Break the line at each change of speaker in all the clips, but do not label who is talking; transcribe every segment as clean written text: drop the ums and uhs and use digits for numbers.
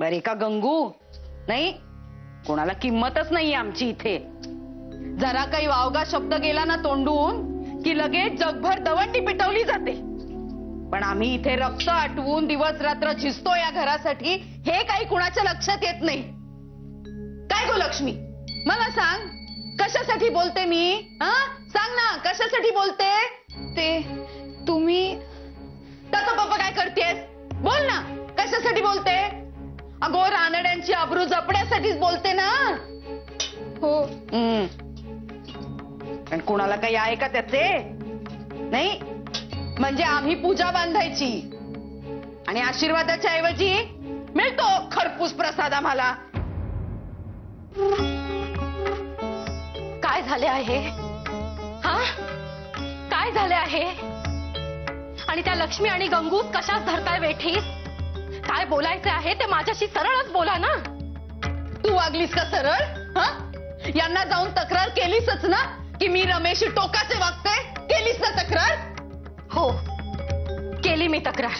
बरे का गंगू? नाही, कोणाला किंमतच नाही आमची इथे. जरा काही वावगा शब्द गेला ना तोंडून की लगेच जगभर दवंडी पिटवली जाते. पण आम्ही इथे रक्त आटवून दिवस रात्र झिजतो या घरासाठी, हे काही कुणाच्या लक्षात येत नाही. काय गो लक्ष्मी, मला सांग, कशासाठी बोलते मी? सांग ना, कशासाठी बोलते?
ते तुम्ही
त्याचा पप्पा काय करतेस? बोल ना, कशासाठी बोलते? अगो, रानड्यांची आबरू जपण्यासाठीच बोलते ना.
हो.
पण कोणाला काही आहे का त्याचे? नाही म्हणजे आम्ही पूजा बांधायची आणि आशीर्वादाच्या ऐवजी मिळतो खरपूस प्रसाद आम्हाला.
काय झाले आहे? काय झाले आहे? आणि त्या लक्ष्मी आणि गंगूत कशाच धरताय वेठीस? काय बोलायचे आहे ते माझ्याशी सरळच बोला ना.
तू वागलीस का सरळ? यांना जाऊन तक्रार केलीसच ना की मी रमेशशी टोकाचे वागते? केलीस ना तक्रार?
हो, केली मी तक्रार.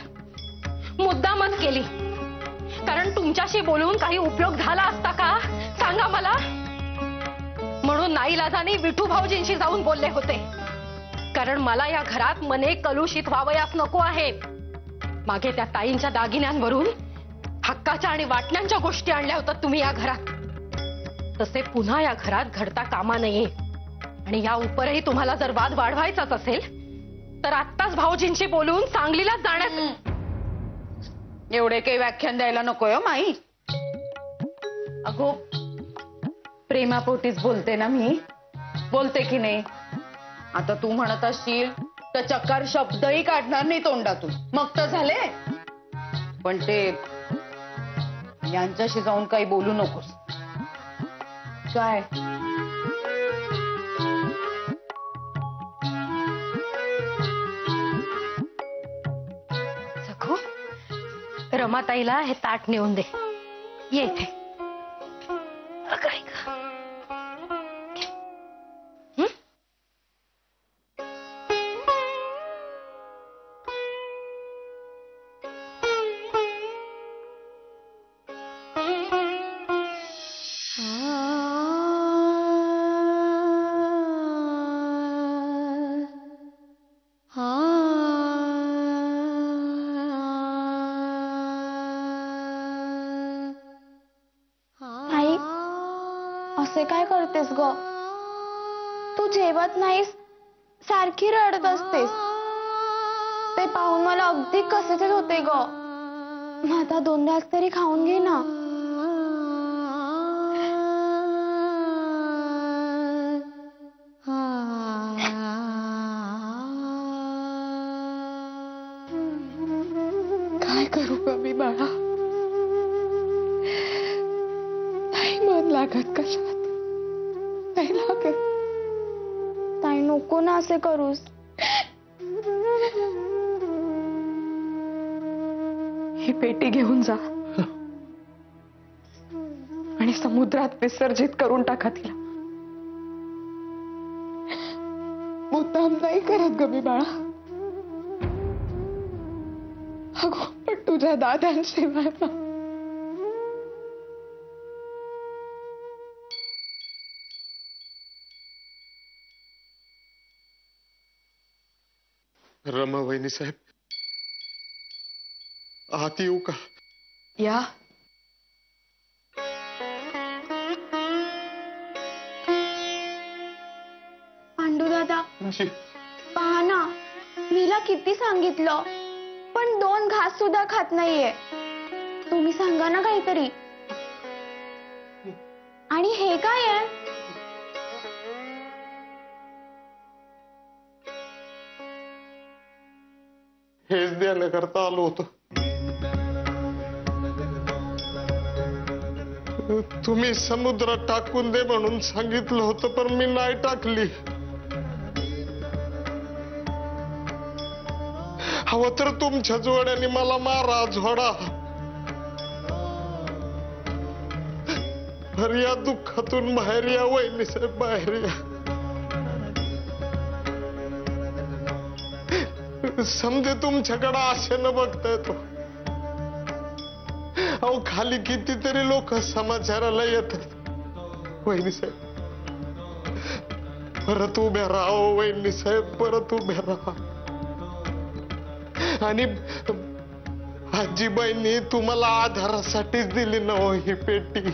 मुद्दामच केली. कारण तुमच्याशी बोलून काही उपयोग झाला असता का सांगा मला. म्हणून नाईलाजाने विठू भाऊजींशी जाऊन बोलले होते. कारण मला या घरात मने कलुषित व्हावयास नको आहे. मागे त्या ताईंच्या दागिन्यांवरून हक्काच्या आणि वाटण्यांच्या गोष्टी आणल्या होत्या तुम्ही या घरात. तसे पुन्हा या घरात घडता कामा नये. आणि या उपरही तुम्हाला जर वाद वाढवायचाच असेल तर आत्ताच भाऊजींशी बोलून सांगलीला जाण्यात.
एवढे काही व्याख्यान द्यायला नकोय माई. अगो, प्रेमापोटीच बोलते ना मी. बोलते की नाही? आता तू म्हणत असशील तर चक्कार शब्दही काढणार नाही तोंडातून, मग तर झाले. पण ते यांच्याशी जाऊन काही बोलू नकोस. काय
सखू, रमाताईला हे ताट नेऊन दे. ये इथे.
असे काय करतेस ग? तू जेवत नाहीस, सारखी रडत असतेस. ते पाहून मला अगदी कसेच होते ग. माझा 2 घास तरी खाऊन घे ना.
काय करू ग मी बाळा? नाही मन लागत कशात. नाही लागत.
ताई, नको ना असे करूस.
ही पेटी घेऊन जा आणि समुद्रात विसर्जित करून टाका तिला. मुद्दाम नाही करत ग मी बाळा. अगो, पण तुझ्या दादांशिवाय
रमा वहिनी साहेब, आत येऊ का?
या.
पांडू दादा, पहा ना, मीला किती सांगितलं पण 2 घास सुद्धा खात नाहीये. तुम्ही सांगा ना काहीतरी. आणि हे काय आहे?
हेच देण्याकरता आलो होतो. तुम्ही समुद्रात टाकून दे म्हणून सांगितलं होतं, पण मी नाही टाकली. हवं तर तुमच्या जोड्याने मला मारा, झोडा. तर या दुःखातून बाहेर या वहिनी साहेब, बाहेर या. समजे तुमच्याकडे आशेनं बघताय तो. अहो खाली कितीतरी लोक समाचाराला येतात. वहिनी साहेब परत उभ्या राहा. वहिनी साहेब परत उभ्या राहा. आणि आजीबाईंनी तुम्हाला आधारासाठीच दिली ना हो ही पेटी.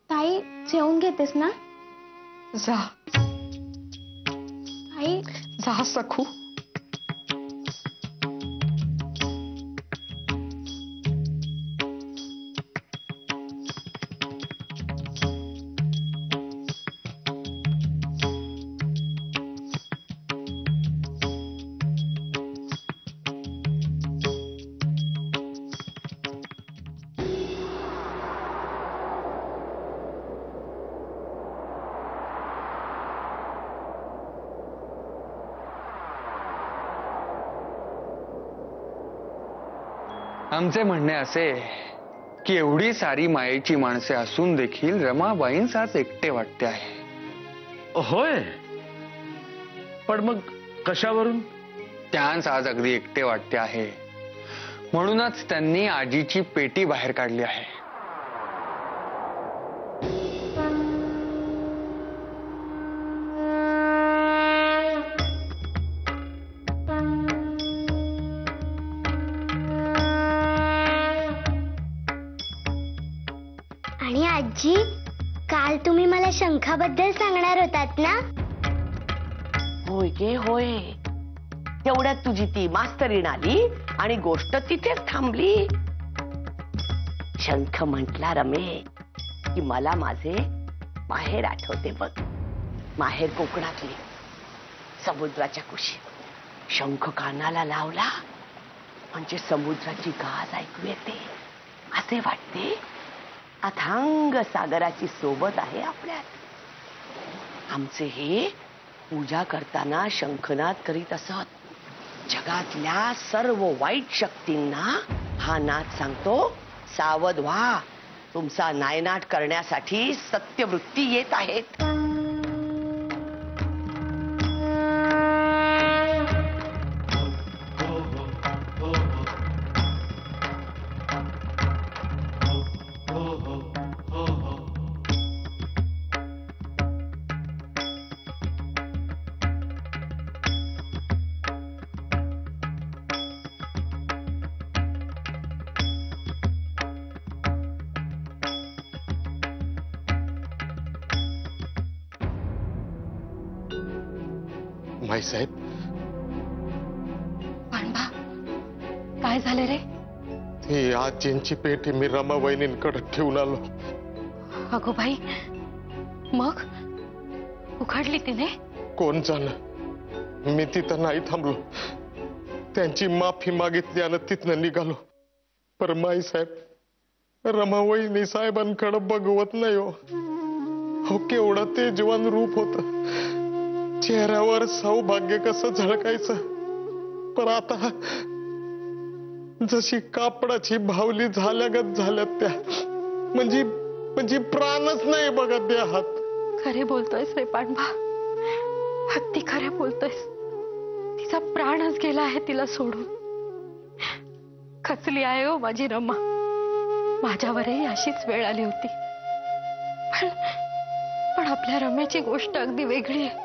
ताई जेवून घेतेस ना?
जा
ताई
जा सखू.
आमचे म्हणणे असे की एवढी सारी मायेची माणसे असून देखील रमाबाईंच आज एकटे वाटते आहे.
होय, पण मग कशावरून?
त्यांच आज अगदी एकटे वाटते आहे म्हणूनच त्यांनी आजीची पेटी बाहेर काढली आहे.
आणि आजी, काल तुम्ही मला शंखाबद्दल सांगणार होतात ना?
होय गे होय. तेवढ्यात तुझी ती मास्तरीण आली आणि गोष्ट तिथेच थांबली. शंख म्हटला रमे की मला माझे माहेर आठवते बघ. माहेर कोकणातली, समुद्राच्या कुशी. शंख कानाला लावला म्हणजे समुद्राची गाज ऐकू येते. असे वाटते अथांग सागराची सोबत आहे आपल्यात. आमचे हे पूजा करताना शंखनाद करीत असत. जगातल्या सर्व वाईट शक्तींना हा नाद सांगतो, सावध व्हा, तुमचा नायनाट करण्यासाठी सत्यवृत्ती येत आहेत.
माईसाहेब
पांडा, काय झाले रे?
ही आजींची पेटी मी रमा वहिनींकडे ठेवून आलो.
अगो बाई, मग उघडली तिने?
कोण जाण, मी तिथं नाही थांबलो. त्यांची माफी मागितली आणि तिथनं निघालो. पर माईसाहेब रमा वहिनी साहेबांकडे बघवत नाही हो. हो केवढा तेजवान रूप होत, चेहऱ्यावर सौभाग्य कसं झळकायचं. पण आता जशी कापडाची भावली झाल्यागत झाल्यात त्या. म्हणजे प्राणच नाही बघा त्या हात.
खरे बोलतोयस रे पांडवा, अगदी खरे बोलतोयस. तिचा प्राणच गेला आहे तिला सोडून. खचली आहे हो माझी रमा. माझ्यावरही अशीच वेळ आली होती. पण आपल्या रमेची गोष्ट अगदी वेगळी आहे.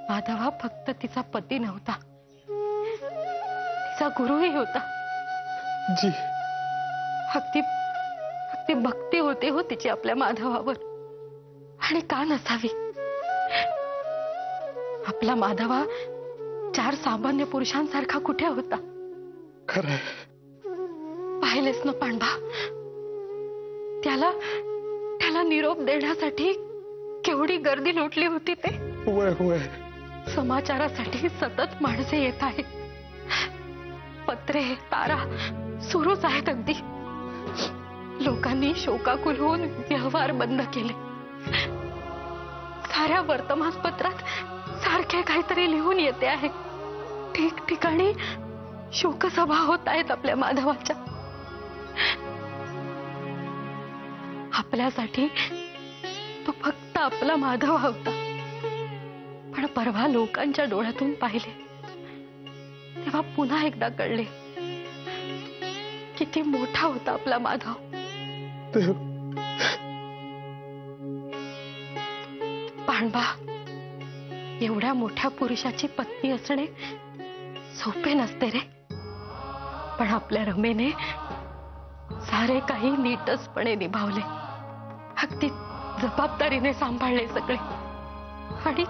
माधवा फक्त तिचा पती नव्हता, तिचा गुरुही होता.
जी
अगदी भक्ती होते हो तिची आपल्या माधवावर. आणि का नसावी? आपला माधवा 4 सामान्य पुरुषांसारखा कुठे होता?
खरंय.
पाहिलेस ना पांडवा, त्याला निरोप देण्यासाठी केवढी गर्दी लोटली होती ते.
होय.
समाचारासाठी सतत माणसे येत आहेत. पत्रे, तारा सुरूच आहेत. अगदी लोकांनी शोकाकुल होऊन व्यवहार बंद केले. साऱ्या वर्तमानपत्रात सारखे काहीतरी लिहून येते आहे. ठिकठिकाणी शोकसभा होत आहेत आपल्या माधवाच्या. आपल्यासाठी तो फक्त आपला माधव होता, पण परवा लोकांच्या डोळ्यातून पाहिले तेव्हा पुन्हा एकदा कळले किती मोठा होता आपला माधव. पांडवा, एवढ्या मोठ्या पुरुषाची पत्नी असणे सोपे नसते रे. पण आपल्या रमेने सारे काही नीटसपणे निभावले, अगदी जबाबदारीने सांभाळले सगळे. आणि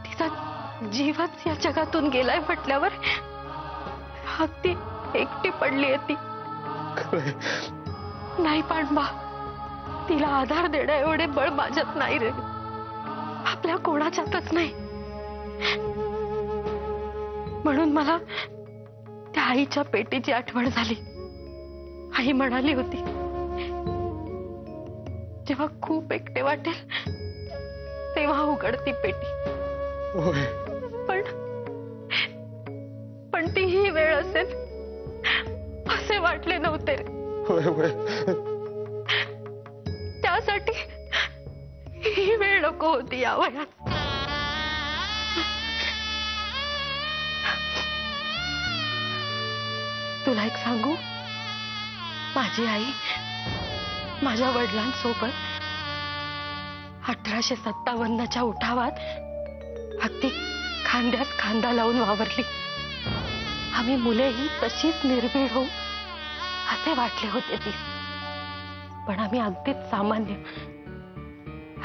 तिचा जीवच या जगातून गेलाय म्हटल्यावर अगदी एकटी पडली ती. नाही पांडवा, तिला आधार देण्या एवढे बळ माझ्यात नाही रे, आपल्या कोणाच्यातच नाही. म्हणून मला त्या आईच्या पेटीची आठवण झाली. आई म्हणाली होती, जेव्हा खूप एकटे वाटेल तेव्हा उघडती पेटी. पण ती ही वेळ असेल असे वाटले नव्हते रे. त्यासाठी ही वेळ नको होती या वयात. तुला एक सांगू, माझी आई माझ्या वडिलांसोबत 1857च्या उठावात अगदी खांद्यात खांदा लावून वावरली. आम्ही मुलेही तशीच निर्भीड होऊ असे वाटले होते ती. पण आम्ही अगदीच सामान्य,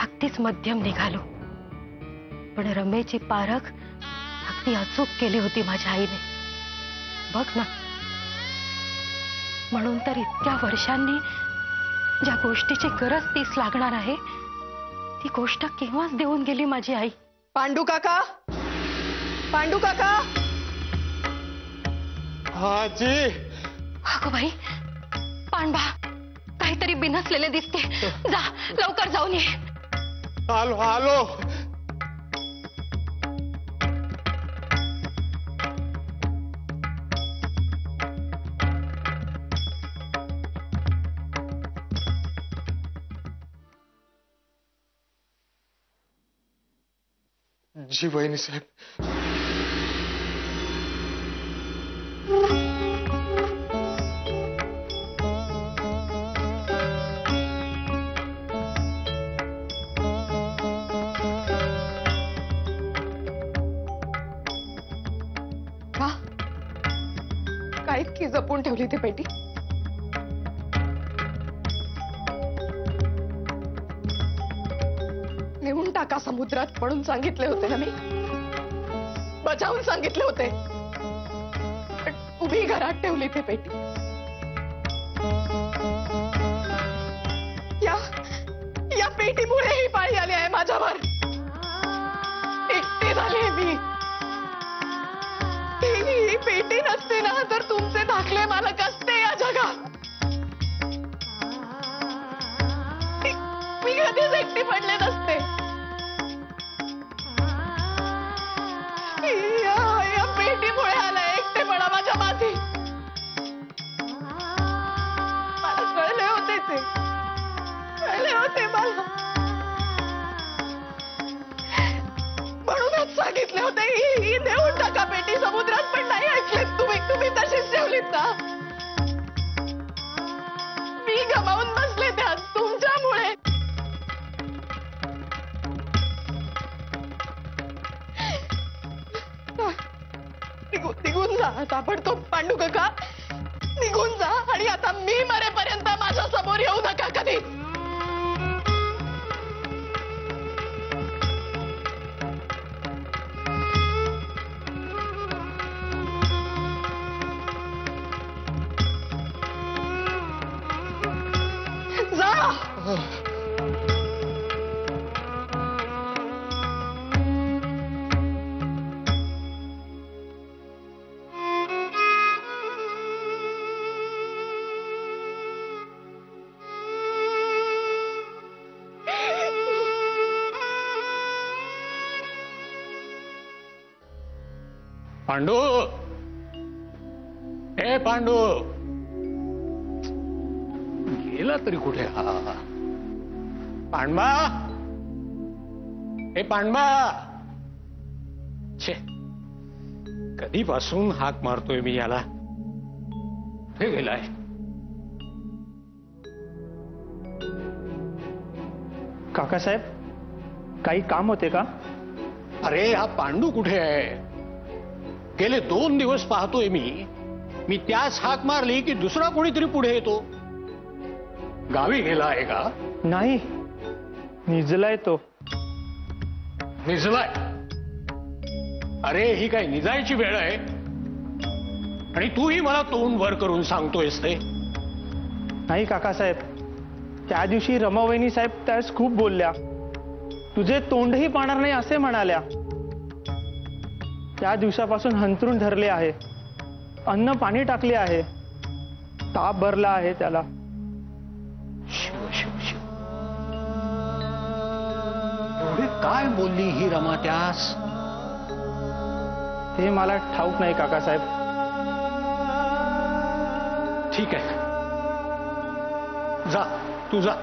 अगदीच मध्यम निघालो. पण रमेची पारख अगदी अचूक केली होती माझ्या आईने. बघ ना, म्हणून तर इतक्या वर्षांनी ज्या गोष्टीची गरज तीस लागणार आहे ती गोष्ट केव्हाच देऊन गेली माझी आई.
पांडू काका, पांडू काका.
हा जी.
अगं बाई, पांडवा काहीतरी बिनसलेले दिसते. जा लवकर जाऊन ये.
आलो आलो. जी वहिनी साहेब.
का काय इतकी जपून ठेवली ती पेटी? नेऊन टाका समुद्रात म्हणून सांगितले होते ना मी. बजावून सांगितले होते, पण उभी घरात ठेवली ती पेटी. या पेटीमुळे ही पाळी आली आहे माझ्यावर. एकटी झाली मी. ही पेटी नसते ना तर तुमचे धाकले मालक असते या जगात. मी कधीच एकटी पडले नसते. या पेटीमुळे आला एकटेपणा माझ्या माथी. मला कळले होते ते, कळले होते मला. म्हणूनच सांगितले होते ही देऊन टाका पेटी समुद्रात, पण नाही ऐकलेत तुम्ही तशीच ठेवलीत ना. मी गमावून बसले त्यात तुमच्यामुळे. निघून जा ताबडतोब पांडू काका, निघून जा. आणि आता मी मरेपर्यंत माझ्या समोर येऊ नका कधी. जा.
पांडू, ए पांडू, गेला तरी कुठे हा? पांडवा, ए पांडवा, छे, कधीपासून हाक मारतोय मी याला, हे गेलाय.
काकासाहेब, काही काम होते का?
अरे हा पांडू कुठे आहे? गेले 2 दिवस पाहतोय मी त्याच हाक मारली की दुसरा कोणीतरी पुढे येतो. गावी गेला आहे का?
नाही, निजलाय तो.
निजलाय? अरे ही काय निजायची वेळ आहे? आणि तूही मला तोंड वर करून सांगतोयस ते?
नाही काकासाहेब, त्या दिवशी रमावहिनी साहेब त्यास खूप बोलल्या. तुझे तोंडही पाहणार नाही असे म्हणाल्या. त्या दिवसापासून हंतरून धरले आहे, अन्न पाणी टाकले आहे, ताप भरला आहे त्याला.
शिव शिव शिव, एवढे काय बोलली ही रमा त्यास?
हे मला ठाऊक नाही काकासाहेब.
ठीक आहे, जा तू जा.